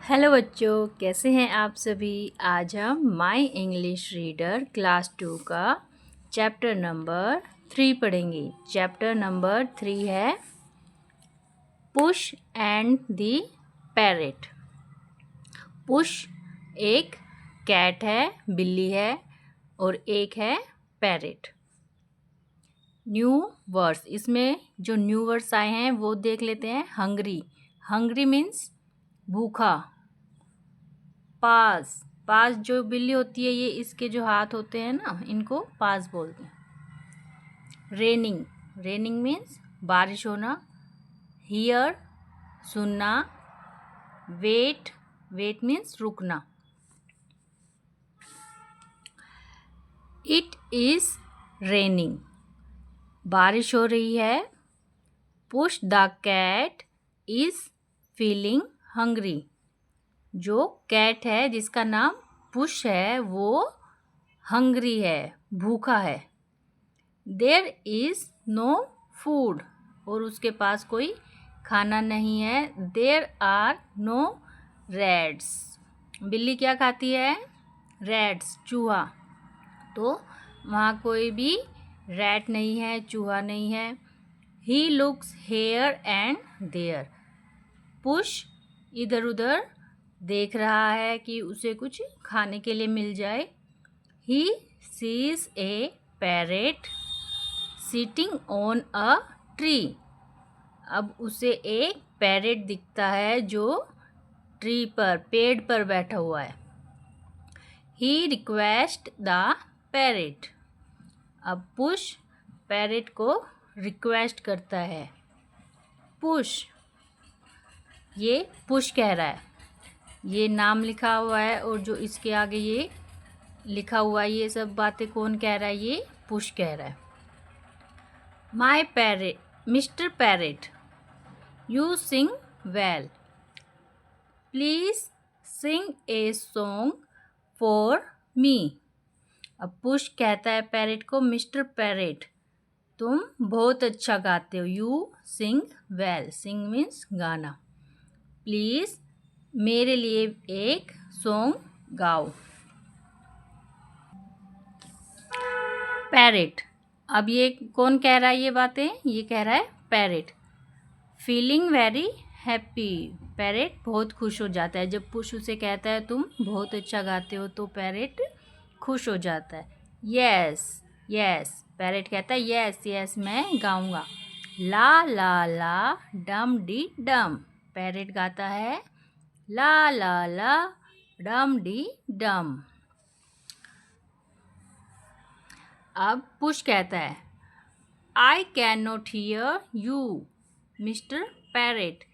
Hello बच्चों, कैसे हैं आप सभी। आज हम माय इंग्लिश रीडर क्लास 2 का चैप्टर नंबर 3 पढ़ेंगे। चैप्टर नंबर 3 है push and the parrot. Push एक कैट है, बिल्ली है, और एक है पैरेट। न्यू वर्ड्स, इसमें जो न्यू वर्ड्स आए हैं वो देख लेते हैं। हंग्री, हंग्री मीन्स भूखा। पास, पास जो बिल्ली होती है, ये इसके जो हाथ होते हैं ना, इनको पास बोलते हैं। रेनिंग, रेनिंग मीन्स बारिश होना। हियर, सुनना। वेट, वेट मीन्स रुकना। इट इज रेनिंग, बारिश हो रही है। Puss the cat is feeling hungry, जो कैट है जिसका नाम पुश है वो हंग्री है, भूखा है। देयर इज नो फूड, और उसके पास कोई खाना नहीं है। देयर आर नो रैट्स, बिल्ली क्या खाती है? रैट्स, चूहा। तो वहाँ कोई भी रैट नहीं है, चूहा नहीं है। He looks here and there, Puss इधर उधर देख रहा है कि उसे कुछ खाने के लिए मिल जाए। He sees A parrot sitting on a tree, अब उसे एक पैरेट दिखता है जो ट्री पर, पेड़ पर बैठा हुआ है। ही रिक्वेस्ट द पैरेट, अब पुश पैरेट को रिक्वेस्ट करता है। पुश, ये पुश कह रहा है, ये नाम लिखा हुआ है, और जो इसके आगे ये लिखा हुआ है, ये सब बातें कौन कह रहा है? ये पुश कह रहा है। My parrot, mister parrot, you sing well, please sing a song for me. अब पुश कहता है पैरेट को, मिस्टर पैरेट तुम बहुत अच्छा गाते हो। You sing well, sing means गाना। प्लीज मेरे लिए एक सॉन्ग गाओ। पैरेट, अब ये कौन कह रहा है ये बातें? ये कह रहा है parrot. Feeling very happy, parrot बहुत खुश हो जाता है जब पुश उसे कहता है तुम बहुत अच्छा गाते हो, तो पैरेट खुश हो जाता है। यस यस, पैरेट कहता है यस यस मैं गाऊंगा। ला ला ला डम डी डम, पैरेट गाता है ला ला ला डम डी डम। अब पुश कहता है आई can not here you mister parrot,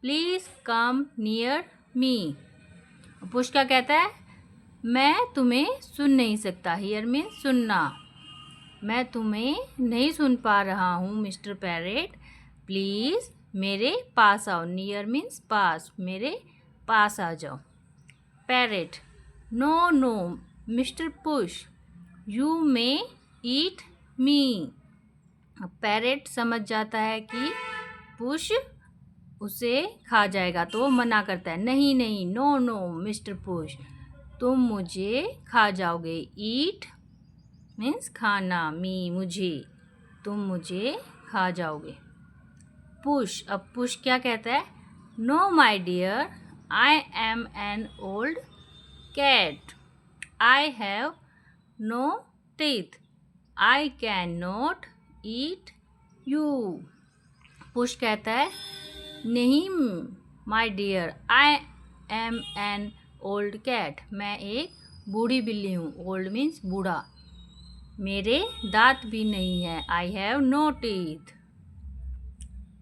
please come near me. Push क्या कहता है? मैं तुम्हें सुन नहीं सकता, हियर मीन्स सुनना, मैं तुम्हें नहीं सुन पा रहा हूँ मिस्टर पैरेट, प्लीज मेरे पास आओ। नियर मीन्स पास, मेरे पास आ जाओ। Parrot, no no mister Puss, you may eat me. Parrot समझ जाता है कि पुश उसे खा जाएगा, तो मना करता है, नहीं नहीं, नो नो मिस्टर पुश, तुम मुझे खा जाओगे। ईट मीन्स खाना, मी मुझे, तुम मुझे खा जाओगे। पुश, अब पुश क्या कहता है? No my dear, I am an old cat, I have no teeth, I can not eat you. Puss कहता है नहीं my dear, I am an old cat, मैं एक बूढ़ी बिल्ली हूँ। ओल्ड मीन्स बूढ़ा, मेरे दांत भी नहीं है। आई हैव नो टीथ,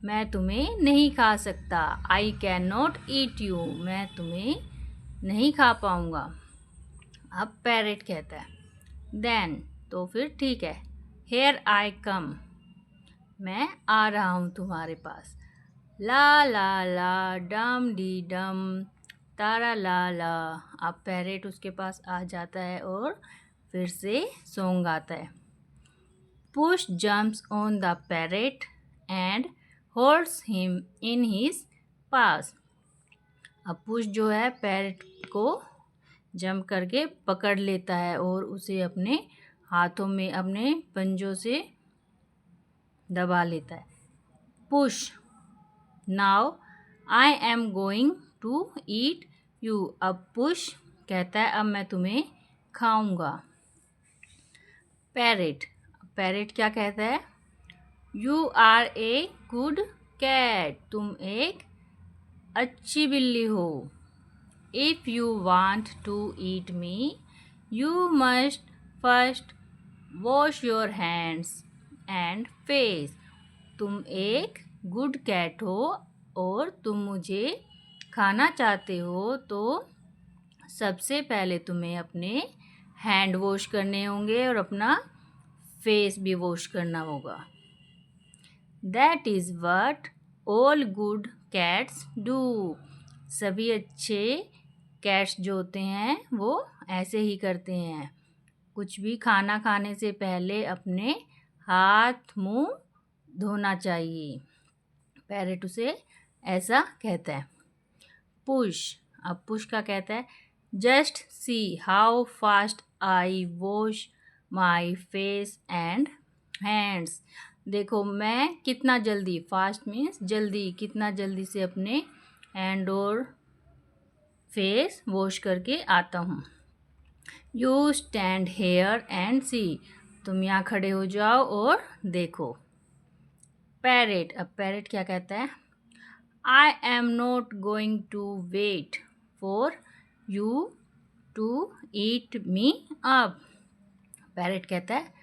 मैं तुम्हें नहीं खा सकता। आई कैन नॉट ईट यू, मैं तुम्हें नहीं खा पाऊँगा। अब पैरेट कहता है देन, तो फिर ठीक है, हेयर आई कम, मैं आ रहा हूँ तुम्हारे पास। ला ला ला डम डी डम तारा ला ला। अब पैरेट उसके पास आ जाता है और फिर से सॉन्ग गाता है। Puss jumps on the parrot and holds him in his paws. अब पुश जो है पैरेट को जंप करके पकड़ लेता है और उसे अपने हाथों में अपने पंजों से दबा लेता है। Puss, now I am going to eat you. अब पुश कहता है अब मैं तुम्हें खाऊंगा। पैरेट, पैरेट क्या कहता है? You are a good cat. तुम एक अच्छी बिल्ली हो। If you want to eat me you must first wash your hands and face. तुम एक गुड कैट हो और तुम मुझे खाना चाहते हो तो सबसे पहले तुम्हें अपने हैंड वॉश करने होंगे और अपना फेस भी वॉश करना होगा। That is what all good cats do. सभी अच्छे कैट्स जो होते हैं वो ऐसे ही करते हैं। कुछ भी खाना खाने से पहले अपने हाथ मुंह धोना चाहिए। पैरेट उसे ऐसा कहता है। पुश, अब पुश का कहता है just see how fast I wash my face and hands. देखो मैं कितना जल्दी, फास्ट मीन्स जल्दी, कितना जल्दी से अपने हैंड और फेस वॉश करके आता हूँ। यू स्टैंड हेयर एंड सी। तुम यहाँ खड़े हो जाओ और देखो। पैरेट, अब पैरेट क्या कहता है? I am not going to wait for you to eat me up. Parrot कहता है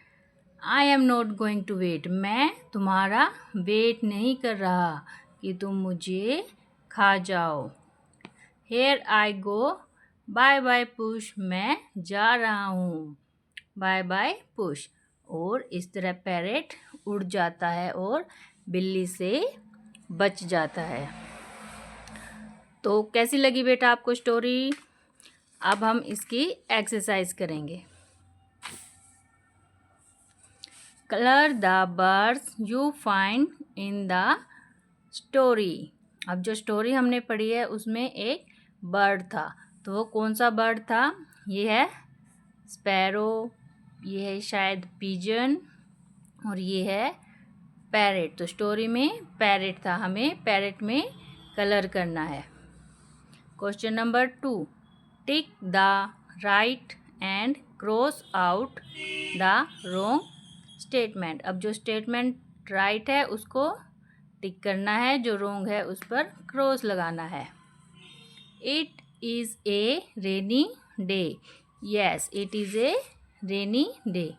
I am not going to wait. मैं तुम्हारा वेट नहीं कर रहा कि तुम मुझे खा जाओ। Here I go, bye bye Puss. मैं जा रहा हूँ। Bye bye Puss. और इस तरह पैरेट उड़ जाता है और बिल्ली से बच जाता है। तो कैसी लगी बेटा आपको स्टोरी? अब हम इसकी एक्सरसाइज करेंगे। Colour the birds you find in the story. अब जो स्टोरी हमने पढ़ी है उसमें एक बर्ड था, तो वो कौन सा बर्ड था? ये है स्पैरो, ये है शायद पिजन और ये है पैरेट। तो स्टोरी में पैरेट था, हमें पैरेट में कलर करना है। Question number 2, tick the right and cross out the wrong statement. अब जो स्टेटमेंट राइट है उसको टिक करना है, जो रॉन्ग है उस पर क्रॉस लगाना है। It is a rainy day. Yes, it is a rainy day.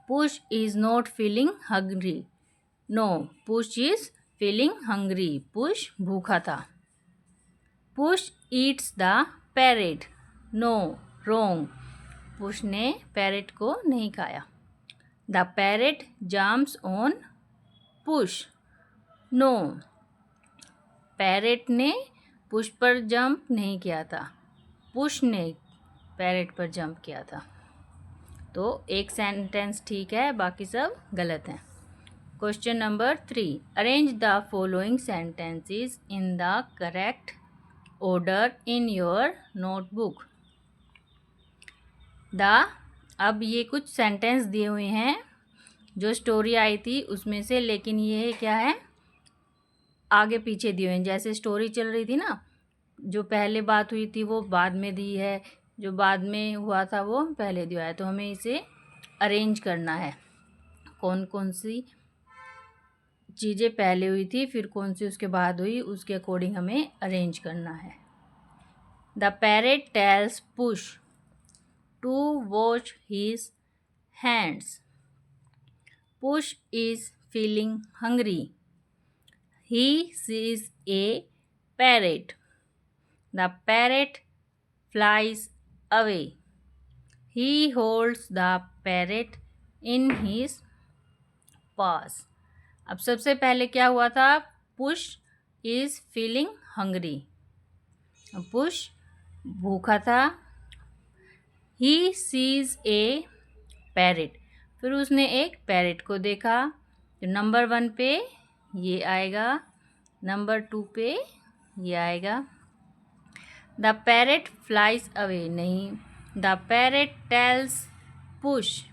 Puss is not feeling hungry. No, Puss is feeling hungry. Puss भूखा था। Puss eats the parrot. No, wrong. Puss ने parrot को नहीं खाया। The parrot jumps on Puss. No, parrot ने Puss पर jump नहीं किया था, पुश ने पैरेट पर जंप किया था। तो एक सेंटेंस ठीक है, बाकी सब गलत हैं। Question number 3, arrange the following sentences in the correct order in your notebook. अब ये कुछ सेंटेंस दिए हुए हैं जो स्टोरी आई थी उसमें से, लेकिन ये क्या है, आगे पीछे दिए हुए हैं। जैसे स्टोरी चल रही थी ना, जो पहले बात हुई थी वो बाद में दी है, जो बाद में हुआ था वो पहले दिया है। तो हमें इसे अरेंज करना है, कौन कौन सी चीज़ें पहले हुई थी फिर कौन सी उसके बाद हुई, उसके अकॉर्डिंग हमें अरेंज करना है। The parrot tells Puss to wash his hands. Puss is feeling hungry. He sees a parrot. The parrot flies away. He holds the parrot in his paws. अब सबसे पहले क्या हुआ था? Push is feeling hungry. Puss भूखा था। He sees A parrot. फिर उसने एक पैरेट को देखा। तो नंबर 1 पे ये आएगा, नंबर 2 पे ये आएगा। द पैरेट फ्लाइज अवे नहीं, the parrot tells Puss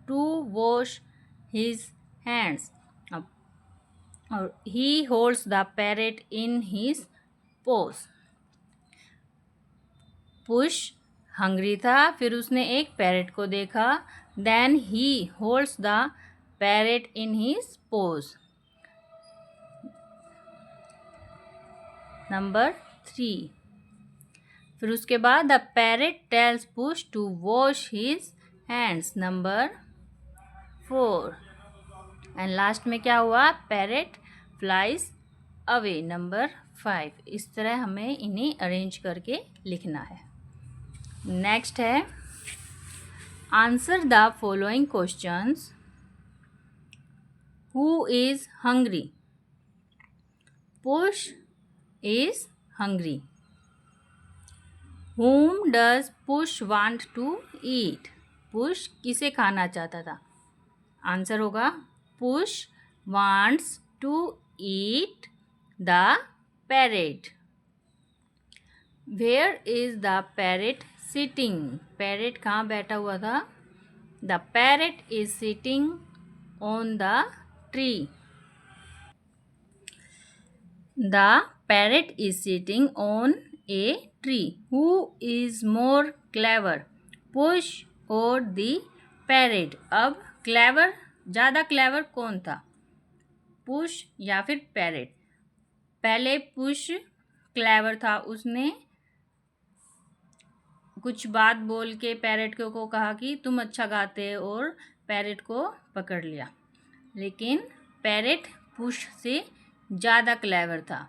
to wash his hands, और he holds the parrot in his paws. Puss hungry था, फिर उसने एक पैरेट को देखा, then he holds the parrot in his paws. Number 3, फिर उसके बाद the parrot tells Puss to wash his hands. Number 4, and last में क्या हुआ, पैरेट फ्लाइज अवे। नंबर 5। इस तरह हमें इन्हें अरेंज करके लिखना है। नेक्स्ट है, answer the following questions. Who is hungry? Push is hungry. Whom does Push want to eat? Push किसे खाना चाहता था? आंसर होगा push wants to eat the parrot. Where is the parrot sitting? Parrot कहाँ बैठा हुआ था? The parrot is sitting on the tree. The parrot is sitting on a tree. Who is more clever, Push or the parrot? अब clever, ज़्यादा clever कौन था, push या फिर पैरेट? पहले पुश क्लेवर था, उसने कुछ बात बोल के पैरेट को कहा कि तुम अच्छा गाते हो, और पैरेट को पकड़ लिया। लेकिन पैरेट पुश से ज़्यादा क्लेवर था,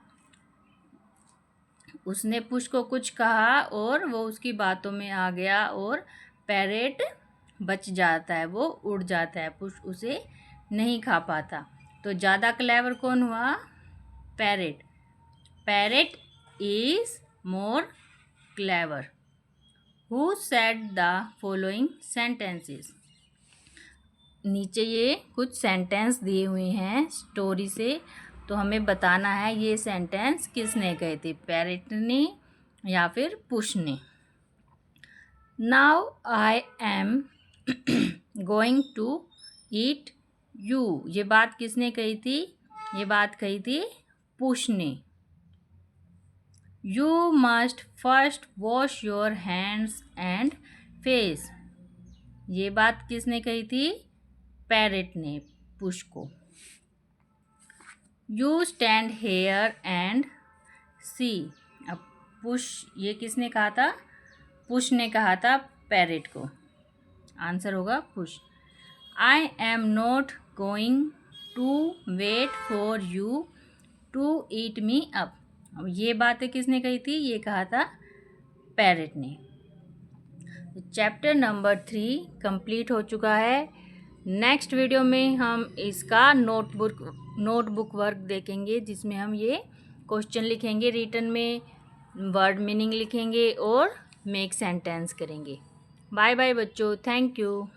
उसने पुश को कुछ कहा और वो उसकी बातों में आ गया और पैरेट बच जाता है, वो उड़ जाता है, पुश उसे नहीं खा पाता। तो ज़्यादा क्लेवर कौन हुआ, parrot. Parrot is more clever. Who said the following sentences? नीचे ये कुछ सेंटेंस दिए हुए हैं स्टोरी से, तो हमें बताना है ये सेंटेंस किसने कहे थे, पैरेट ने या फिर पुश ने। Now I am going to eat you, ये बात किसने कही थी, ये बात कही थी पुश ने। You must first wash your hands and face, ये बात किसने कही थी, पैरेट ने पुश को। यू स्टैंड हेयर एंड सी, अब पुश ये किसने कहा था, पुश ने कहा था पैरेट को। आंसर होगा Puss. I am not going to wait for you to eat me up, अब ये बातें किसने कही थी, ये कहा था पैरेट ने। चैप्टर नंबर 3 कंप्लीट हो चुका है। नेक्स्ट वीडियो में हम इसका नोटबुक वर्क देखेंगे, जिसमें हम ये क्वेश्चन लिखेंगे, रिटन में वर्ड मीनिंग लिखेंगे और मेक सेंटेंस करेंगे। बाय बाय बच्चों, थैंक यू।